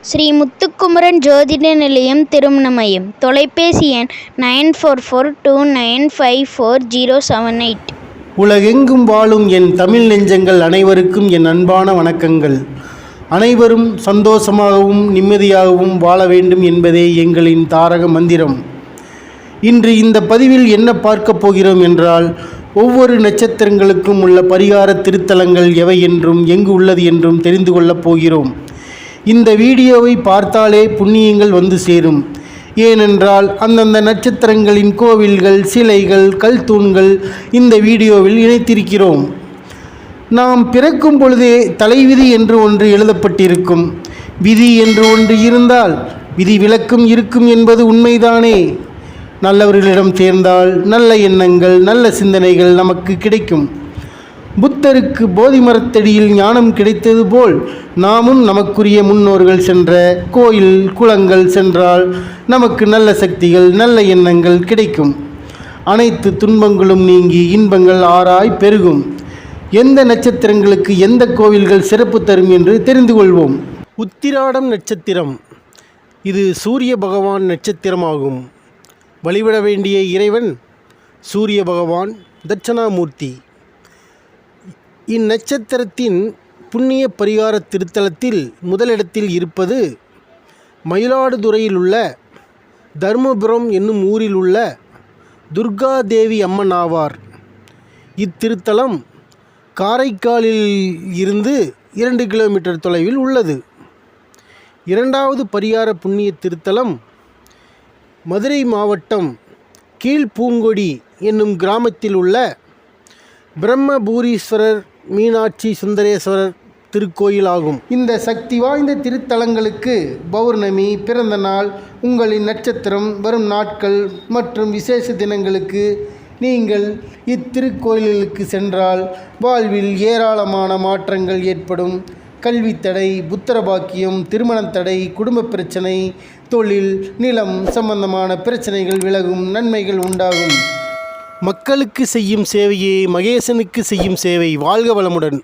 ஸ்ரீ முத்துக்குமரன் ஜோதிட நிலையம் திருமண மையம். தொலைபேசி எண் 9442954078. உலகெங்கும் வாழும் என் தமிழ் நெஞ்சங்கள் அனைவருக்கும் என் அன்பான வணக்கங்கள். அனைவரும் சந்தோஷமாகவும் நிம்மதியாகவும் வாழ வேண்டும் என்பதே எங்களின் தாரக மந்திரம். இன்று இந்த பதிவில் என்ன பார்க்க போகிறோம் என்றால், ஒவ்வொரு நட்சத்திரங்களுக்கும் உள்ள பரிகார திருத்தலங்கள் எவை என்றும் எங்கு உள்ளது என்றும் தெரிந்து கொள்ளப் போகிறோம். இந்த வீடியோவை பார்த்தாலே புண்ணியங்கள் வந்து சேரும். ஏனென்றால் அந்தந்த நட்சத்திரங்களின் கோவில்கள், சிலைகள், கல் தூண்கள் இந்த வீடியோவில் இணைத்திருக்கிறோம். நாம் பிறக்கும் பொழுதே தலைவிதி என்று ஒன்று எழுதப்பட்டிருக்கும். விதி என்று ஒன்று இருந்தால் விதி விலக்கும் இருக்கும் என்பது உண்மைதானே. நல்லவர்களிடம் சேர்ந்தால் நல்ல எண்ணங்கள், நல்ல சிந்தனைகள் நமக்கு கிடைக்கும். புத்தருக்கு போதி மரத்தடியில் ஞானம் கிடைத்தது போல் நாமும் நமக்குரிய முன்னோர்கள் சென்ற கோயில் குளங்கள் சென்றால் நமக்கு நல்ல சக்திகள், நல்ல எண்ணங்கள் கிடைக்கும். அனைத்து துன்பங்களும் நீங்கி இன்பங்கள் ஆறாய் பெருகும். எந்த நட்சத்திரங்களுக்கு எந்த கோவில்கள் சிறப்பு தரும் என்று தெரிந்து கொள்வோம். உத்திராடம் நட்சத்திரம், இது சூரிய பகவான் நட்சத்திரமாகும். வழிபட வேண்டிய இறைவன் சூரிய பகவான் தட்சணாமூர்த்தி. இந்நட்சத்திரத்தின் புண்ணிய பரிகார திருத்தலத்தில் முதலிடத்தில் இருப்பது மயிலாடுதுறையில் உள்ள தர்மபுரம் என்னும் ஊரில் உள்ள துர்காதேவி அம்மன் ஆவார். இத்திருத்தலம் காரைக்காலில் இருந்து 2 கிலோமீட்டர் தொலைவில் உள்ளது. இரண்டாவது பரிகார புண்ணிய திருத்தலம் மதுரை மாவட்டம் கீழ்பூங்கொடி என்னும் கிராமத்தில் உள்ள பிரம்மபூரீஸ்வரர் மீனாட்சி சுந்தரேஸ்வரர் திருக்கோயில் ஆகும். இந்த சக்தி வாய்ந்த திருத்தலங்களுக்கு பௌர்ணமி, பிறந்த நாள், உங்களின் நட்சத்திரம், வரும் நாட்கள் மற்றும் விசேஷ தினங்களுக்கு நீங்கள் இத்திருக்கோயிலுக்கு சென்றால் வாழ்வில் ஏராளமான மாற்றங்கள் ஏற்படும். கல்வி தடை, புத்திர பாக்கியம், திருமண தடை, குடும்ப பிரச்சனை, தொழில், நிலம் சம்பந்தமான பிரச்சனைகள் விலகும், நன்மைகள் உண்டாகும். மக்களுக்கு செய்யும் சேவையே மகேசனுக்கு செய்யும் சேவை. வாழ்க வளமுடன்.